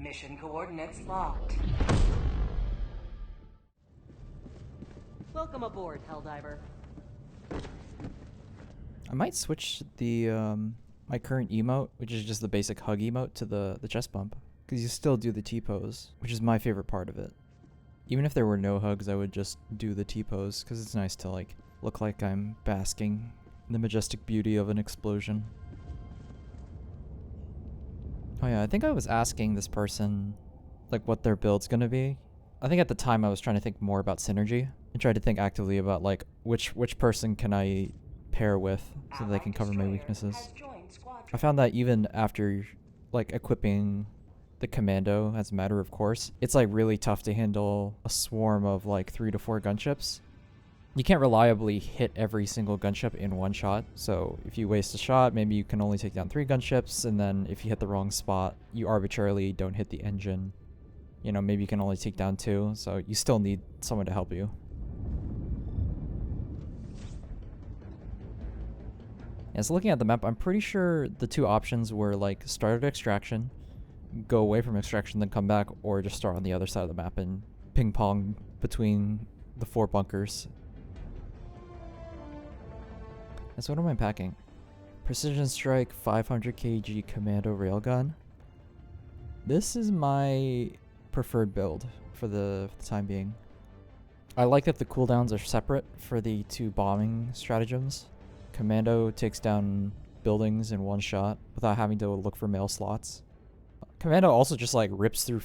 Mission coordinates locked. Welcome aboard, Helldiver. I might switch the my current emote, which is just the basic hug emote, to the chest bump, because you still do the T-pose, which is my favorite part of it. Even if there were no hugs, I would just do the T-pose, because it's nice to like look like I'm basking in the majestic beauty of an explosion. Oh yeah, I think I was asking this person like what their build's gonna be. I think at the time I was trying to think more about synergy and tried to think actively about like which person can I pair with so that they can cover my weaknesses. I found that even after like equipping the commando as a matter of course, it's like really tough to handle a swarm of like 3 to 4 gunships. You can't reliably hit every single gunship in one shot, so if you waste a shot, maybe you can only take down 3 gunships, and then if you hit the wrong spot, you arbitrarily don't hit the engine. You know, maybe you can only take down 2, so you still need someone to help you. Yeah, so looking at the map, I'm pretty sure the 2 options were like start at extraction, go away from extraction, then come back, or just start on the other side of the map and ping pong between the 4 bunkers. So what am I packing? Precision Strike 500 kg Commando Railgun. This is my preferred build for the time being. I like that the cooldowns are separate for the 2 bombing stratagems. Commando takes down buildings in one shot without having to look for mail slots. Commando also just like rips through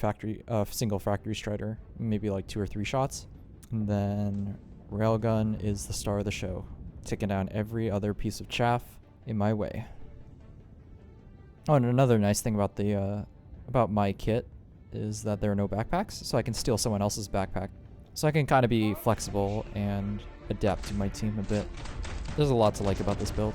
single factory strider, maybe like 2 or 3 shots. And then Railgun is the star of the show, taking down every other piece of chaff in my way. Oh, and another nice thing about the about my kit is that there are no backpacks, so I can steal someone else's backpack. So I can kind of be flexible and adapt to my team a bit. There's a lot to like about this build.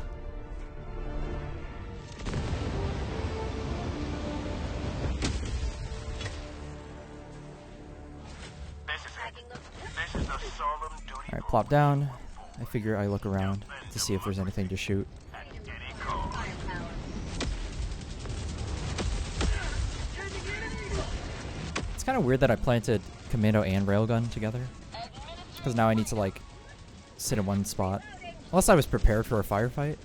Alright, plop down. I figure I look around to see if there's anything to shoot. It's kind of weird that I planted Commando and Railgun together, because now I need to like sit in one spot. Unless I was prepared for a firefight.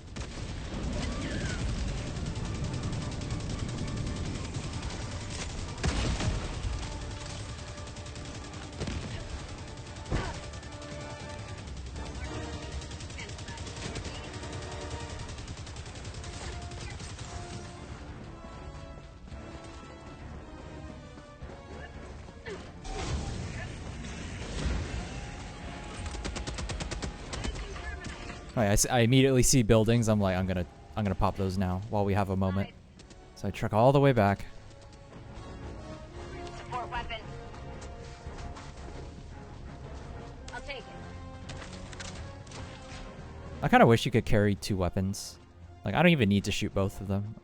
I immediately see buildings. I'm like, I'm gonna pop those now while we have a moment. So I truck all the way back. Support weapon. I'll take it. I kind of wish you could carry 2 weapons. Like, I don't even need to shoot both of them.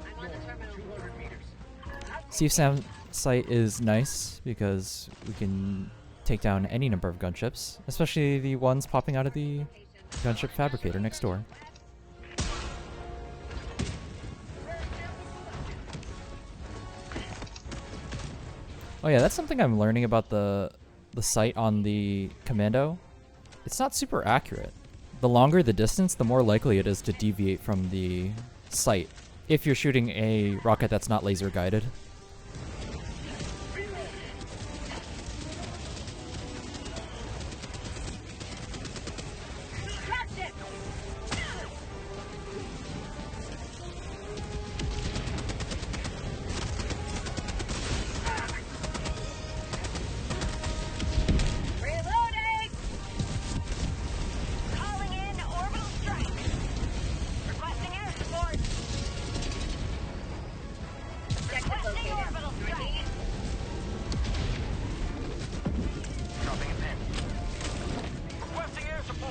I'm on the terminal. Safe sound site is nice because we can take down any number of gunships, especially the ones popping out of the gunship fabricator next door. Oh yeah, that's something I'm learning about the sight on the Commando. It's not super accurate. The longer the distance, the more likely it is to deviate from the sight if you're shooting a rocket that's not laser guided.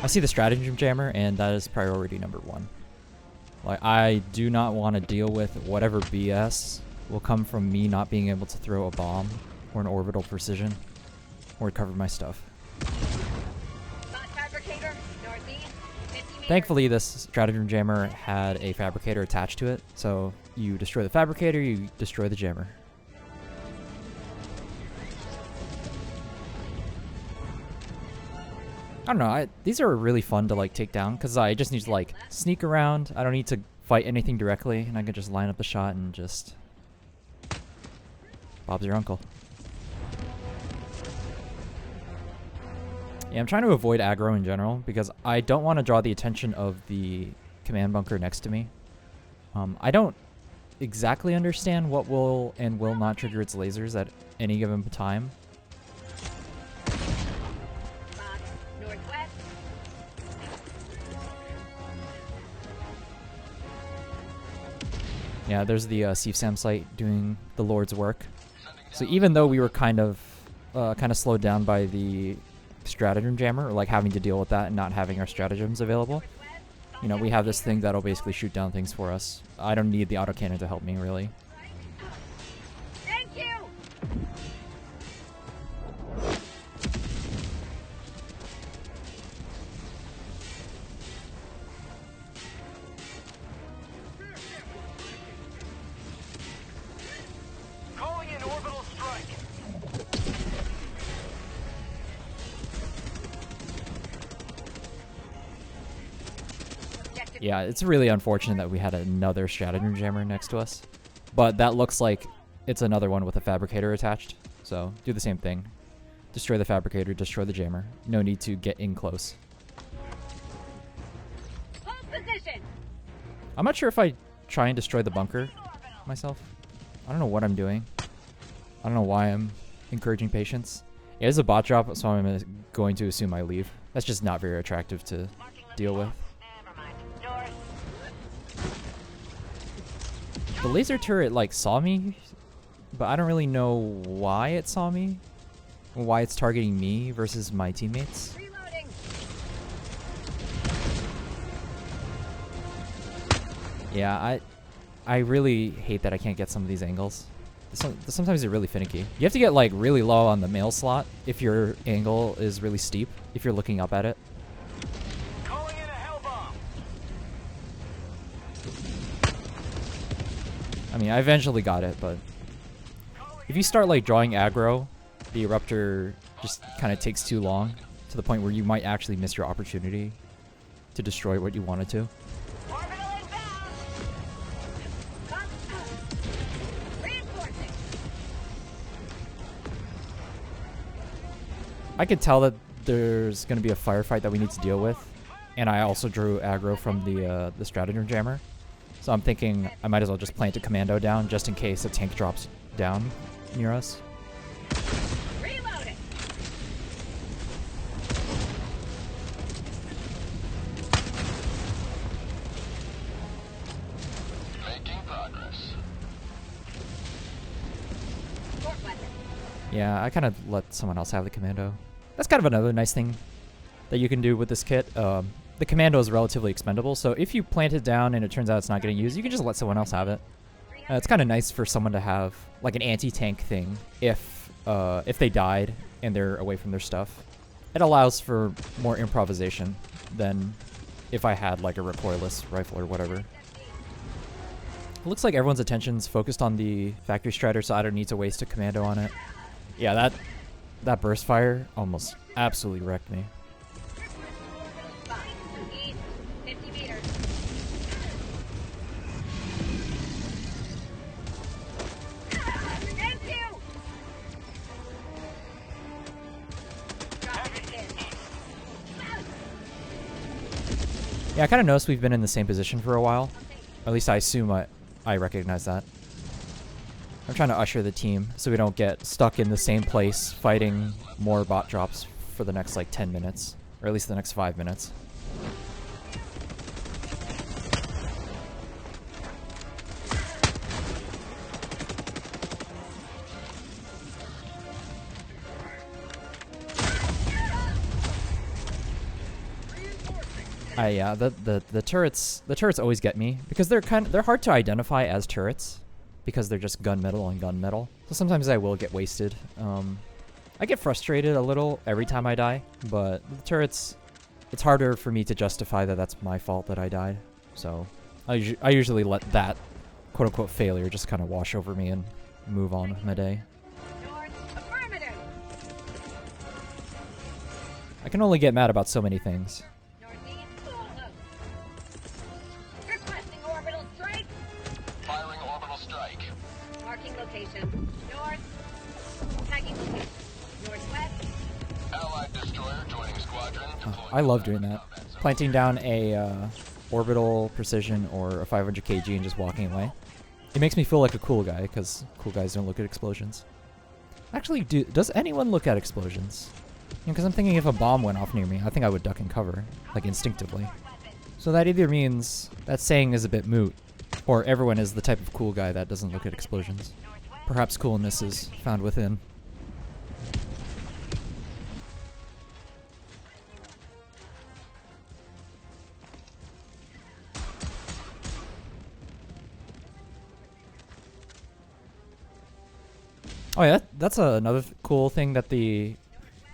I see the stratagem jammer, and that is priority number 1. Like, I do not want to deal with whatever BS will come from me not being able to throw a bomb or an orbital precision or cover my stuff. Spot fabricator, northeast, 50 Thankfully, this stratagem jammer had a fabricator attached to it, so you destroy the fabricator, you destroy the jammer. I don't know, these are really fun to like take down, because I just need to like sneak around, I don't need to fight anything directly, and I can just line up the shot and just... Bob's your uncle. Yeah, I'm trying to avoid aggro in general because I don't want to draw the attention of the command bunker next to me. I don't exactly understand what will and will not trigger its lasers at any given time. Box northwest. Yeah, there's the CFSAM site doing the Lord's work. So even though we were kind of slowed down by the stratagem jammer, or like having to deal with that and not having our stratagems available, you know, we have this thing that'll basically shoot down things for us. I don't need the autocannon to help me, really. Thank you. Calling in orbital strike. Yeah, it's really unfortunate that we had another stratagem jammer next to us. But that looks like it's another one with a fabricator attached. So do the same thing. Destroy the fabricator, destroy the jammer. No need to get in close. Hold position. I'm not sure if I try and destroy the bunker myself. I don't know what I'm doing. I don't know why I'm encouraging patience. It is a bot drop, so I'm going to assume I leave. That's just not very attractive to deal with. Never mind. North. The laser turret, like, saw me, but I don't really know why it saw me. Why it's targeting me versus my teammates. Reloading. Yeah, I really hate that I can't get some of these angles. Sometimes they're really finicky. You have to get, like, really low on the mail slot if your angle is really steep, if you're looking up at it. Calling in a hell bomb. I mean, I eventually got it, but if you start, like, drawing aggro, the eruptor just kind of takes too long to the point where you might actually miss your opportunity to destroy what you wanted to. Orbital inbound. Reinforcing. I could tell that there's going to be a firefight that we need to deal with, and I also drew aggro from the stratagem jammer, so I'm thinking I might as well just plant a commando down just in case a tank drops down near us. Reloading. Making progress. Port weapon. Yeah, I kind of let someone else have the commando. That's kind of another nice thing that you can do with this kit. The commando is relatively expendable, so if you plant it down and it turns out it's not getting used, you can just let someone else have it. It's kind of nice for someone to have like an anti-tank thing if they died and they're away from their stuff. It allows for more improvisation than if I had like a recoilless rifle or whatever. It looks like everyone's attention's focused on the factory strider, so I don't need to waste a commando on it. Yeah, that burst fire almost absolutely wrecked me. Box east. 50 meters. Thank you. Drop it in. Yeah, I kind of noticed we've been in the same position for a while. At least I assume I recognize that. I'm trying to usher the team so we don't get stuck in the same place fighting more bot drops for the next like 10 minutes, or at least the next 5 minutes. Yeah, the turrets always get me because they're hard to identify as turrets because they're just gunmetal on gunmetal. So sometimes I will get wasted. I get frustrated a little every time I die, but the turrets it's harder for me to justify that that's my fault that I died. So I usually let that quote-unquote failure just kind of wash over me and move on with my day. North. Affirmative. I can only get mad about so many things. Northeast. Almost. Requesting orbital strike. Firing orbital strike. Marking location. North. Tagging location. Northwest. Allied destroyer joining squadron. I love doing that. Planting down a orbital precision or a 500 kg and just walking away. It makes me feel like a cool guy, because cool guys don't look at explosions. Actually, does anyone look at explosions? Because I'm thinking if a bomb went off near me, I think I would duck and cover, like instinctively. So that either means that saying is a bit moot, or everyone is the type of cool guy that doesn't look at explosions. Perhaps coolness is found within. Oh yeah, that's another cool thing that the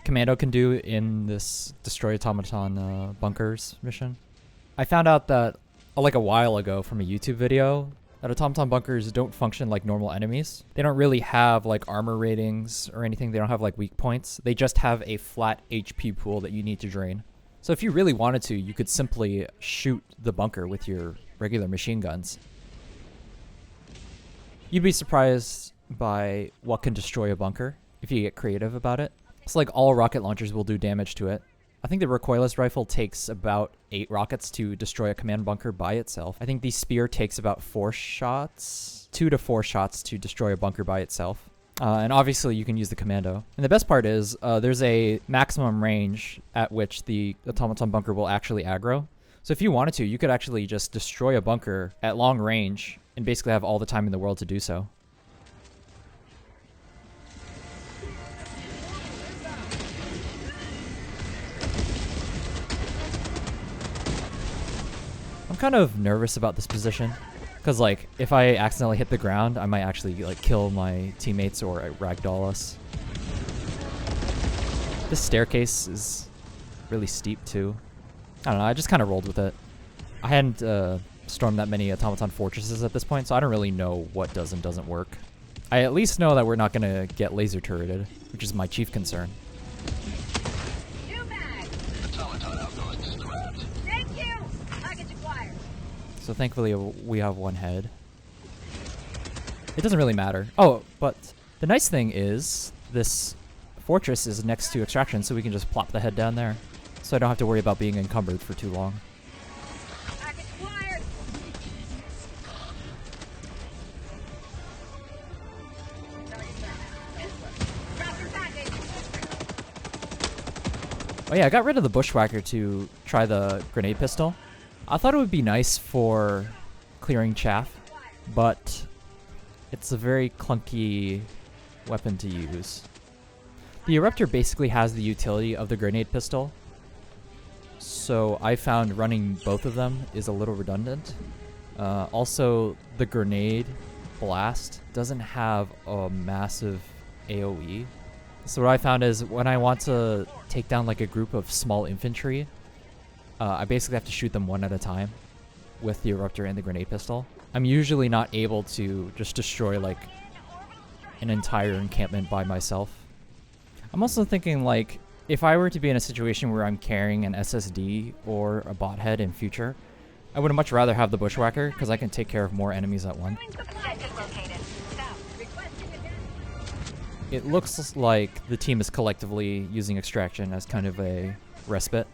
commando can do in this Destroy Automaton bunkers mission. I found out that like a while ago from a YouTube video that automaton bunkers don't function like normal enemies. They don't really have like armor ratings or anything. They don't have like weak points. They just have a flat HP pool that you need to drain. So if you really wanted to, you could simply shoot the bunker with your regular machine guns. You'd be surprised by what can destroy a bunker if you get creative about it. It's like all rocket launchers will do damage to it. I think the recoilless rifle takes about 8 rockets to destroy a command bunker by itself. I think the spear takes about 4 shots, 2 to 4 shots to destroy a bunker by itself. And obviously you can use the commando. And the best part is there's a maximum range at which the automaton bunker will actually aggro. So if you wanted to, you could actually just destroy a bunker at long range and basically have all the time in the world to do so. I'm kind of nervous about this position, because like if I accidentally hit the ground, I might actually like kill my teammates or ragdoll us. This staircase is really steep too. I don't know, I just kind of rolled with it. I hadn't stormed that many automaton fortresses at this point, so I don't really know what does and doesn't work. I at least know that we're not going to get laser turreted, which is my chief concern. Automaton outpost scrapped. Thank you. Package acquired. So thankfully we have one head. It doesn't really matter. Oh, but the nice thing is this fortress is next to extraction, so we can just plop the head down there. So I don't have to worry about being encumbered for too long. Package acquired. Drop your package. Oh yeah, I got rid of the bushwhacker to try the grenade pistol. I thought it would be nice for clearing chaff, but it's a very clunky weapon to use. The eruptor basically has the utility of the grenade pistol, so I found running both of them is a little redundant. Also, the grenade blast doesn't have a massive AoE. So what I found is when I want to take down like a group of small infantry, I basically have to shoot them one at a time with the eruptor and the grenade pistol. I'm usually not able to just destroy like an entire encampment by myself. I'm also thinking like if I were to be in a situation where I'm carrying an SSD or a bot head in future, I would much rather have the bushwhacker because I can take care of more enemies at once. Objective located. South. Requesting advance. It looks like the team is collectively using extraction as kind of a respite.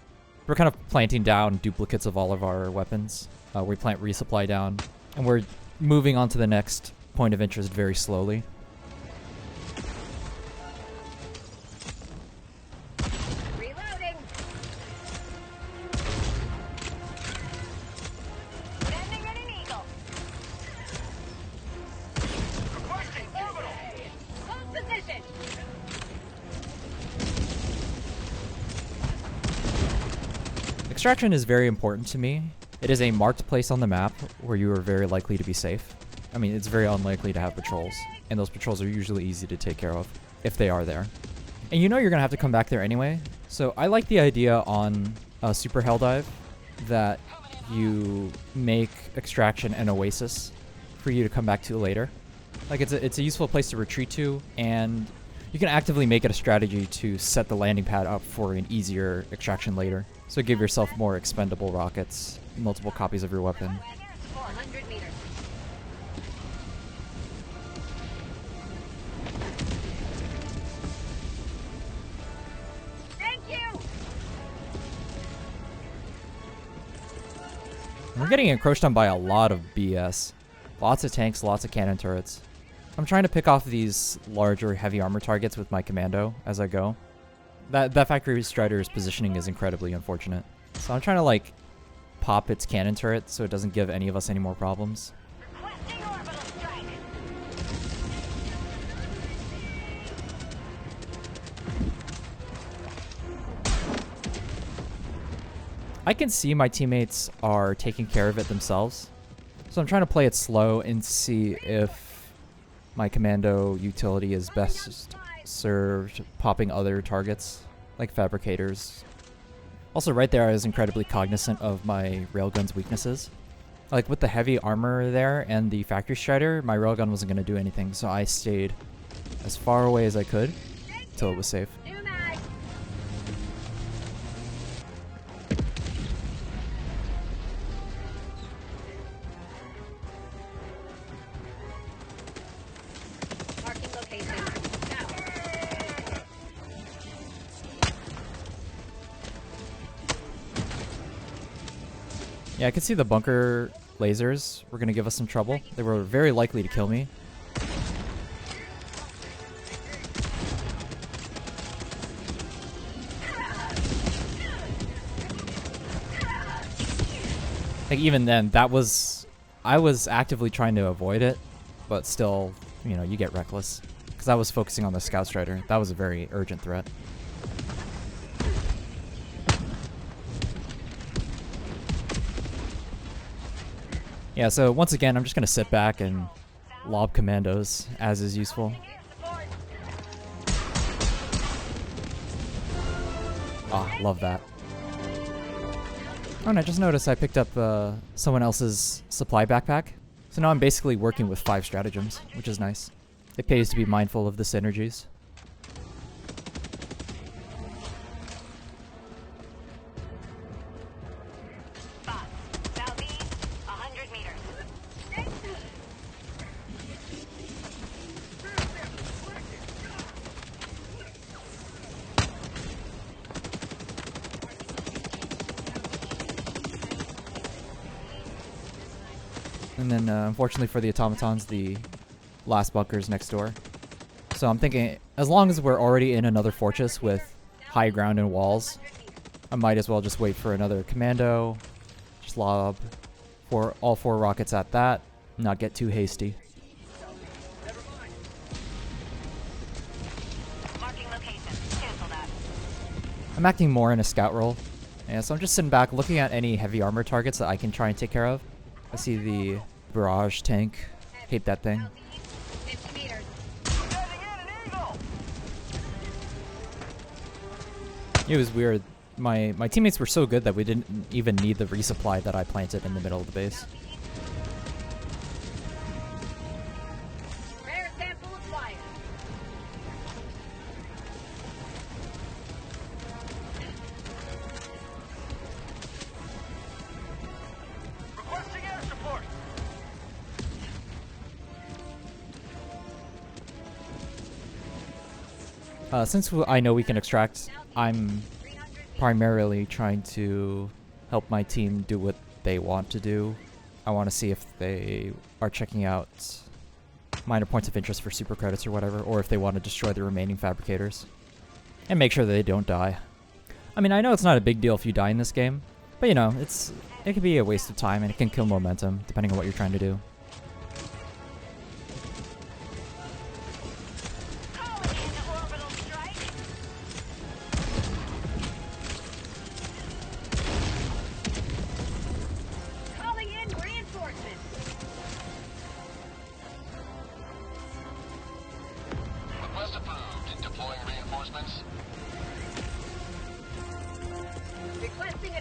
We're kind of planting down duplicates of all of our weapons. We plant resupply down, and we're moving on to the next point of interest very slowly. Reloading. Sending in an eagle. Requesting orbital. Hold position. Extraction is very important to me. It is a marked place on the map where you are very likely to be safe. I mean, it's very unlikely to have patrols, and those patrols are usually easy to take care of, if they are there. And you know you're going to have to come back there anyway, so I like the idea on a super Helldive that you make extraction an oasis for you to come back to later. Like it's a useful place to retreat to, and you can actively make it a strategy to set the landing pad up for an easier extraction later. So give yourself more expendable rockets, multiple copies of your weapon. 400 meters. Thank you. We're getting encroached on by a lot of BS. Lots of tanks, lots of cannon turrets. I'm trying to pick off these larger heavy armor targets with my commando as I go. That factory strider's positioning is incredibly unfortunate. So I'm trying to like pop its cannon turret so it doesn't give any of us any more problems. Requesting orbital strike. I can see my teammates are taking care of it themselves. So I'm trying to play it slow and see if my commando utility is best served popping other targets, like fabricators. Also right there I was incredibly cognizant of my railgun's weaknesses. Like with the heavy armor there and the factory strider, my railgun wasn't going to do anything, so I stayed as far away as I could until it was safe. New mag. Marking location. Now. Yeah, I could see the bunker lasers were going to give us some trouble. They were very likely to kill me. Like even then, I was actively trying to avoid it, but still, you know, you get reckless. Because I was focusing on the scout strider. That was a very urgent threat. Yeah, so once again, I'm just going to sit back and lob commandos, as is useful. Ah, love that. Oh, and I just noticed I picked up someone else's supply backpack. So now I'm basically working with 5 stratagems, which is nice. It pays to be mindful of the synergies. Southeast, 100 meters. And then, unfortunately for the automatons, the last bunker's next door. So I'm thinking, as long as we're already in another fortress with high ground and walls, I might as well just wait for another commando, just lob all 4 rockets at that, not get too hasty. Marking location. Cancel that. I'm acting more in a scout role. Yeah, so I'm just sitting back looking at any heavy armor targets that I can try and take care of. I see the barrage tank. Hate that thing. 50 meters. Getting in an eagle! It was weird. My teammates were so good that we didn't even need the resupply that I planted in the middle of the base. Rare sample acquired. Requesting air support! Since I know we can extract, I'm primarily trying to help my team do what they want to do. I want to see if they are checking out minor points of interest for super credits or whatever, or if they want to destroy the remaining fabricators. And make sure that they don't die. I mean, I know it's not a big deal if you die in this game, but you know, it can be a waste of time and it can kill momentum, depending on what you're trying to do. Calling in orbital strike. Calling in reinforcements. Request approved. Deploying reinforcements. Requesting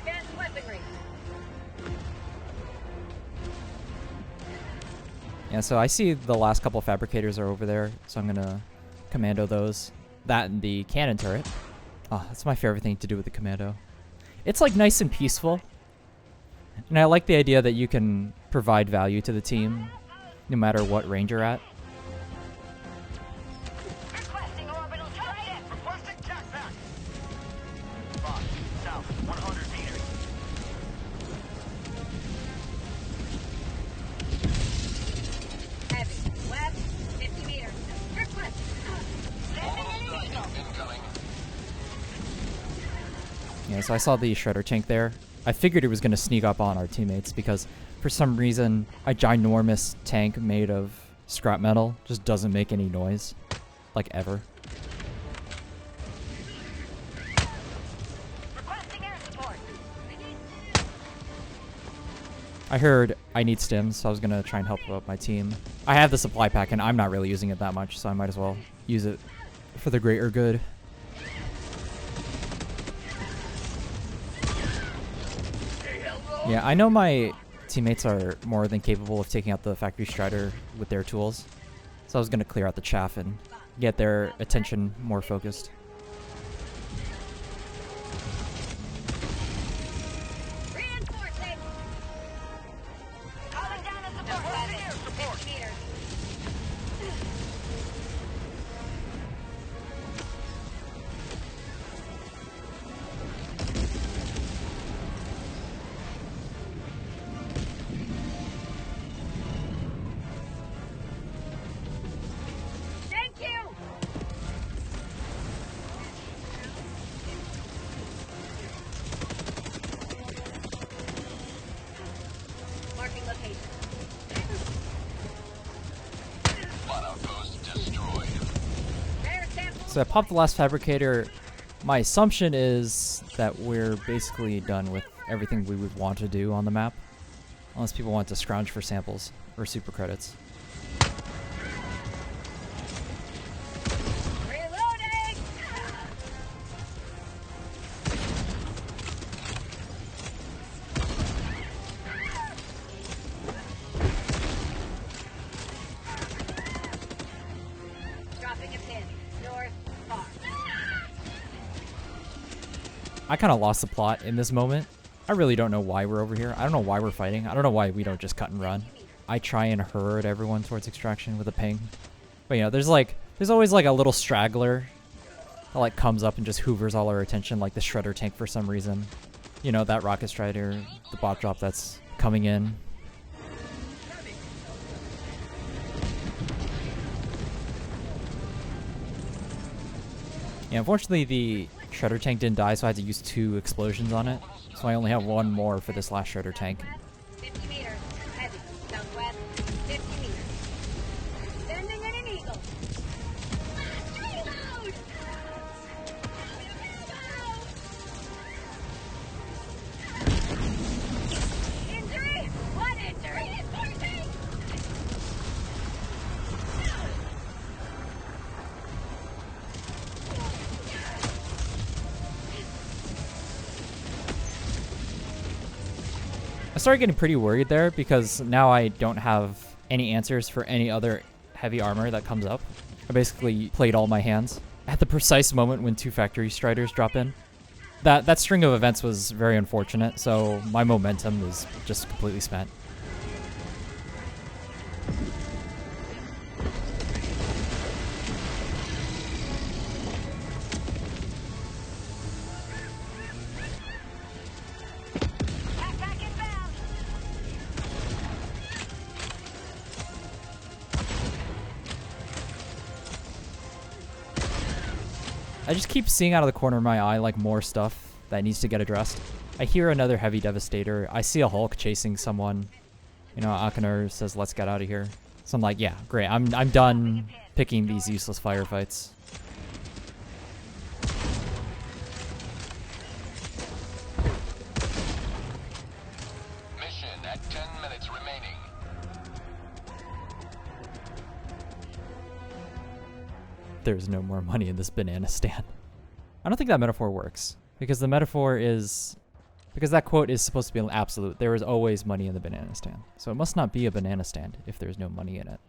Yeah, so I see the last couple fabricators are over there, so I'm gonna commando those. That and the cannon turret. Oh, that's my favorite thing to do with the commando. It's like nice and peaceful. And I like the idea that you can provide value to the team no matter what range you're at. Requesting orbital strike. Requesting TACPAC. Boss, south, 100 meters. Heavy. West, 50 meters. Request. Orbital strike incoming. Yeah, so I saw the shredder tank there. I figured it was going to sneak up on our teammates because for some reason a ginormous tank made of scrap metal just doesn't make any noise. Like ever. Requesting air support. I heard I need stims, so I was going to try and help out my team. I have the supply pack and I'm not really using it that much, so I might as well use it for the greater good. Yeah, I know my teammates are more than capable of taking out the factory strider with their tools. So I was going to clear out the chaff and get their attention more focused. Reinforcing. Calling down a support weapon. 50 meters. Thank you. Marking location. One outpost destroyed. Rare sample. So I popped the last fabricator. My assumption is that we're basically done with everything we would want to do on the map. Unless people want to scrounge for samples or super credits. Reloading. Dropping a pin. North, far. I kind of lost the plot in this moment. I really don't know why we're over here. I don't know why we're fighting. I don't know why we don't just cut and run. I try and herd everyone towards extraction with a ping. But you know, there's always like a little straggler that like comes up and just hoovers all our attention, like the shredder tank for some reason. You know, that rocket strider, the bot drop that's coming in. Yeah, unfortunately the shredder tank didn't die, so I had to use 2 explosions on it. So I only have 1 more for this last shredder tank. 50 meters. Heavy. Southwest. 50 meters. Sending in an eagle. Last reload! Injury? What injury? Reinforcing! I started getting pretty worried there because now I don't have any answers for any other heavy armor that comes up. I basically played all my hands at the precise moment when 2 factory striders drop in. That string of events was very unfortunate, so my momentum is just completely spent. Backpack inbound. I just keep seeing out of the corner of my eye like more stuff that needs to get addressed. I hear another heavy devastator. I see a Hulk chasing someone. You know, Akaner says, "Let's get out of here." So I'm like, yeah, great. I'm done picking these useless firefights. Mission at 10 minutes remaining. There's no more money in this banana stand. I don't think that metaphor works because the metaphor is Because that quote is supposed to be absolute. There is always money in the banana stand. So it must not be a banana stand if there's no money in it.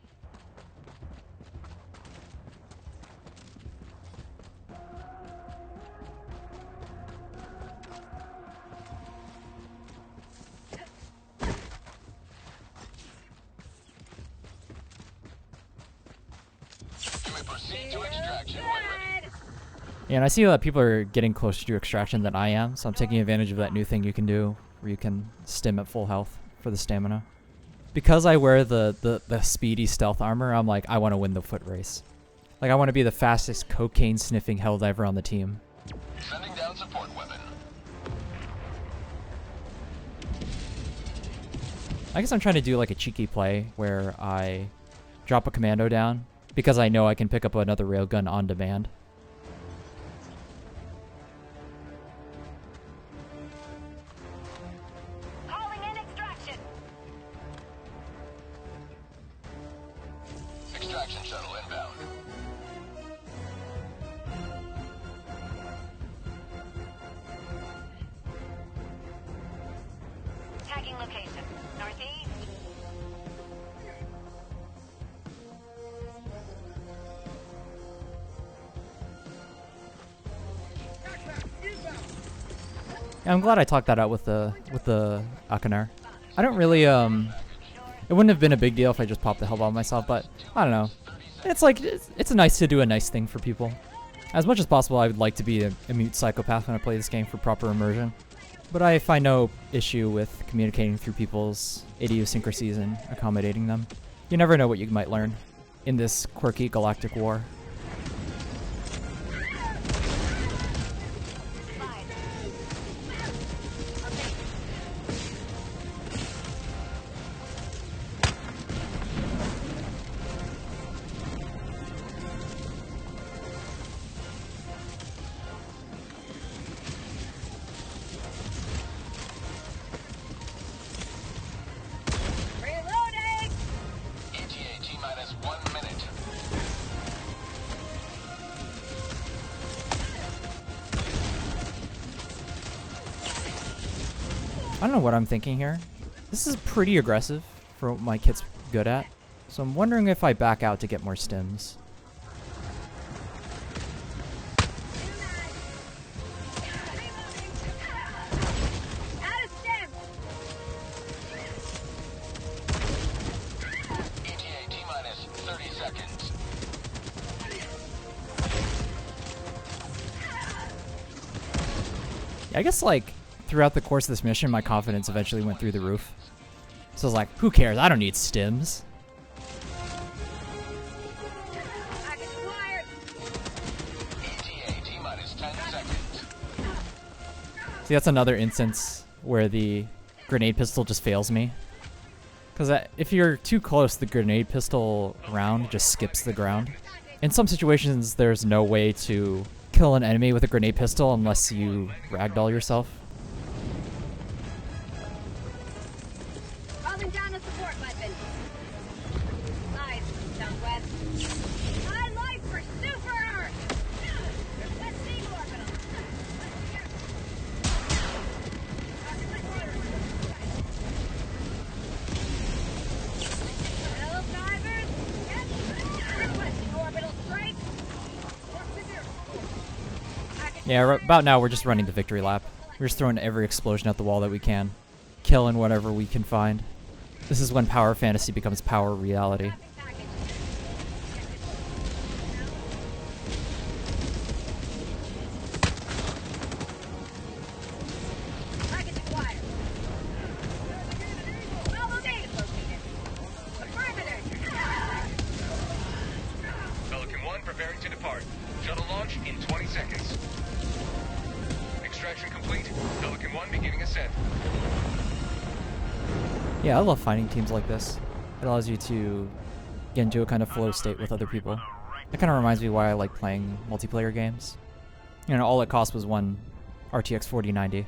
You may proceed to extraction when ready. Yeah, and I see that people are getting closer to extraction than I am, so I'm taking advantage of that new thing you can do where you can stim at full health for the stamina. Because I wear the speedy stealth armor, I'm like, I want to win the foot race. Like, I want to be the fastest cocaine-sniffing Helldiver on the team. Sending down support weapon. I guess I'm trying to do like a cheeky play where I drop a commando down because I know I can pick up another railgun on demand. Calling in extraction. Extraction shuttle inbound. Tagging location. Northeast. Yeah, I'm glad I talked that out with the Akanar. I don't really it wouldn't have been a big deal if I just popped the hell bomb myself, but I don't know. It's like it's nice to do a nice thing for people. As much as possible, I would like to be a mute psychopath when I play this game for proper immersion. But I find no issue with communicating through people's idiosyncrasies and accommodating them. You never know what you might learn in this quirky galactic war. Reloading. ETA T-minus 1 minute. I don't know what I'm thinking here. This is pretty aggressive for what my kit's good at. So I'm wondering if I back out to get more stims. Out of stem. ETA T-minus 30 seconds. Yeah, I guess like throughout the course of this mission, my confidence eventually went through the roof. So I was like, who cares? I don't need stims. Package acquired. ETA T-minus 10 seconds. See, that's another instance where the grenade pistol just fails me. Because if you're too close, the grenade pistol round just skips the ground. In some situations, there's no way to kill an enemy with a grenade pistol unless you ragdoll yourself. Calling down a support weapon. Live, southwest. High life for Super Earth. Let's see orbital. Helldivers. Yes. Requesting orbital strike. Yeah, about now we're just running the victory lap. We're just throwing every explosion at the wall that we can. Killing whatever we can find. This is when power fantasy becomes power reality. Package acquired. Novel data located. Affirmative. Pelican 1 preparing to depart. Shuttle launch in 20 seconds. Extraction complete. Pelican 1 beginning ascent. Yeah, I love finding teams like this. It allows you to get into a kind of flow state with other people. That kind of reminds me why I like playing multiplayer games. You know, all it cost was one RTX 4090.